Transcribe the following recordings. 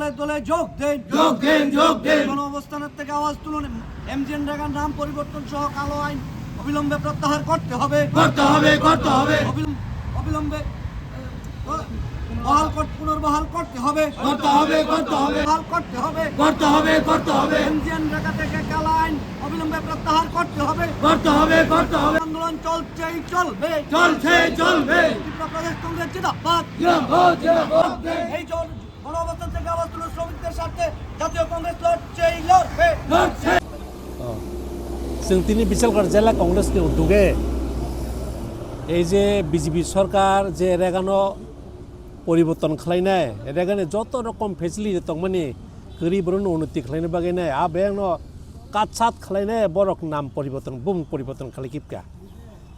দলে দলে যোগ দেন, যোগ দেন, যোগ দেন। গণঅবস্থানের থেকে আওয়াজ তুলুন। এমজিএন রেগার নাম পরিবর্তন সহ কালো আইন অবিলম্বে প্রত্যাহার করতে হবে, করতে হবে, করতে হবে, অবিলম্বে পুনর্বহাল করতে হবে, করতে হবে, করতে হবে, বহাল করতে হবে, করতে হবে, করতে হবে, এমজিএন রেগা থেকে কালো আইন অবিলম্বে প্রত্যাহার করতে হবে, করতে হবে, করতে হবে। আন্দোলন চলছেই চলবে, চলছে, চলবে। ত্রিপুরা প্রদেশ কংগ্রেস জিন্দাবাদ। জিন্দাবাদ, জিন্দাবাদ। এই গণঅবস্থান থেকে আওয়াজ তুলুন শ্রমিকদের স্বার্থে জাতীয় কংগ্রেস লড়ছেই লড়বে। লড়ছে। जों दिनै बिशालगढ़ जिल्ला कंग्रेसनि उद्योगे এই যে বিজেপি সরকার যে রেগানো পরিবর্তন খালাইনাय রেগানে যত রকম ফেসিলিটি দंमानि গরিবরनो उन्नति खालायनो बागैनाय आबेनो काटसात खालायनाय बरक नाम परिवर्तन बुम परिवर्तन खालायकिपका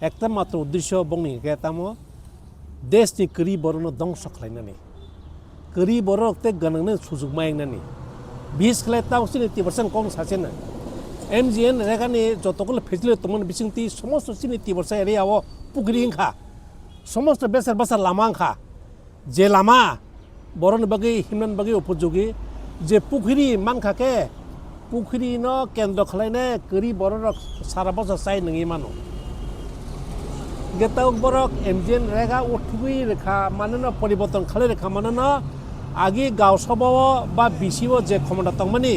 একটা মাত্র উদ্দেশ্য বংনি কেতামো দেশनि গরিবরनो ধ্বংস খালাयनानै গরিবরকতে গনংनो সুযোগ मायनानै 20 খালাयताव 90% কং सासेनो एमजिएन रेगानि যতগুলো ফেসিলিটি দंमोन बिसिंति समस्त 90% एरियाव पुगरी इंखा समस्त बेसार बासार लामा इंखा जे लामा बरन बागै हिमनान बागै उपयोगी जे पुखरी मांखाके पुखरी न केंद्र खालायने गरी बरक सारा बছর চাই नङि मानो गेताव बरक एमजिएन रेगा उठुगै रेखा मानोना परिवर्तन खालाय रेखा मानोना आगि गाव सभाव बा बिसिव जे क्षमता दंमानि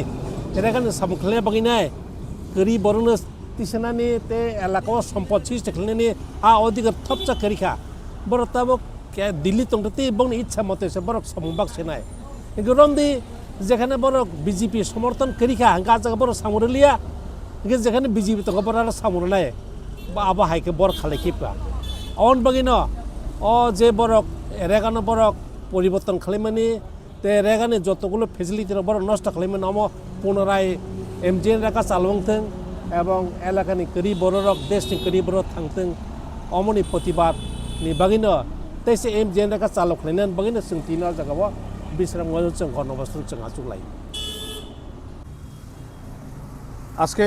रेगानि सामु खालायनाय बागैनाय गरी बरनो तिसनानि ते एलाकाव सम्पद सृष्टि खालायनायनि अधिकार थपचा करिखा बरक ताबो दिल्ली तंगते बंनि इच्छा मते से बरक सामुबाक सेनाय गरमदि जेखाने बरक बीजेपी समर्थन करिखा हांगा जागा बरक सामुरलिया जेखाने बीजेपी तंग बरक सामुरनाय बा आबा हायके बर खालायखिपा अन बगिनो अ जे बरक रेगानो बरक परिवर्तन खालायमानि ते रेगानि जतगुलो फेसिलिटी बरक नष्ट खालायमानि नाम पुनराय एमजिएन रेगा चालुंथों एवं एलाकानि गरीब बरक देशनि गरीब बरक थांथों अमनि प्रतिबाद नि बागैनो तैसे एमजिएन रेगा चालु खालायनानै बागैनो जों तिना जागाव बिसरां जों गणअबस्থাन जों आजुगलाय আজকে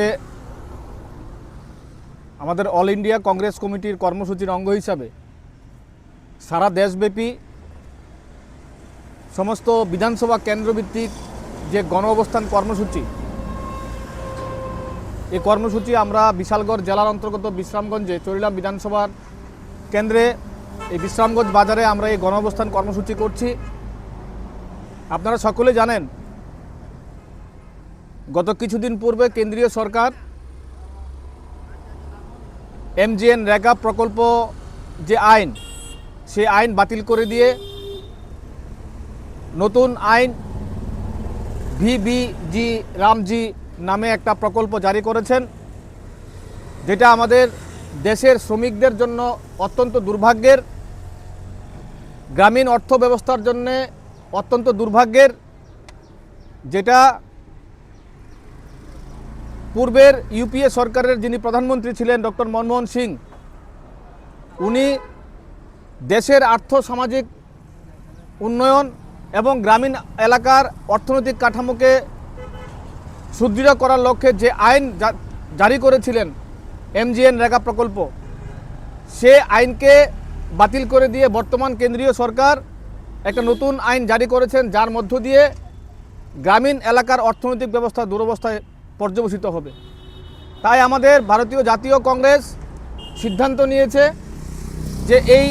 আমাদের অল ইন্ডিয়া কংগ্রেস কমিটির কর্মসূচির অঙ্গ হিসাবে সারা দেশব্যাপী সমস্ত বিধানসভা কেন্দ্রভিত্তিক যে গণঅবস্থান কর্মসূচি এই কর্মসূচি আমরা বিশালগড় জেলার অন্তর্গত বিশ্রামগঞ্জে চরিলাম বিধানসভার কেন্দ্রে এই বিশ্রামগঞ্জ বাজারে আমরা এই গণঅবস্থান কর্মসূচি করছি। আপনারা সকলে জানেন গত কিছুদিন পূর্বে কেন্দ্রীয় সরকার এমজিএন রেগা প্রকল্প যে আইন সেই আইন বাতিল করে দিয়ে নতুন আইন ভিবিজি রামজি নামে একটা প্রকল্প জারি করেছেন, যেটা আমাদের দেশের শ্রমিকদের জন্য অত্যন্ত দুর্ভাগ্যের, গ্রামীণ অর্থ ব্যবস্থার জন্য অত্যন্ত দুর্ভাগ্যের, যেটা পূর্বের ইউপিএ সরকারের যিনি প্রধানমন্ত্রী ছিলেন ডক্টর মনমোহন সিং উনি দেশের আর্থ সামাজিক উন্নয়ন এবং গ্রামীণ এলাকার অর্থনৈতিক কাঠামোকে সুদৃঢ় করার লক্ষ্যে যে আইন জারি করেছিলেন এমজিএন রেগা প্রকল্প, সে আইনকে বাতিল করে দিয়ে বর্তমান কেন্দ্রীয় সরকার একটা নতুন আইন জারি করেছেন, যার মধ্য দিয়ে গ্রামীণ এলাকার অর্থনৈতিক ব্যবস্থা দুরবস্থায় পর্যবসিত হবে। তাই আমাদের ভারতীয় জাতীয় কংগ্রেস সিদ্ধান্ত নিয়েছে যে এই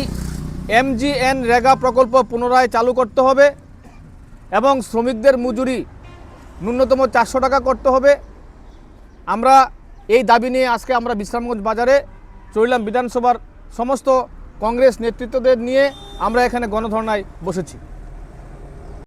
এমজিএন রেগা প্রকল্প পুনরায় চালু করতে হবে এবং শ্রমিকদের মজুরি ন্যূনতম 400 টাকা করতে হবে। আমরা এই দাবি নিয়ে আজকে আমরা বিশ্রামগঞ্জ বাজারে চরিলাম বিধানসভার সমস্ত কংগ্রেস নেতৃত্বদের নিয়ে আমরা এখানে গণধর্নায় বসেছি।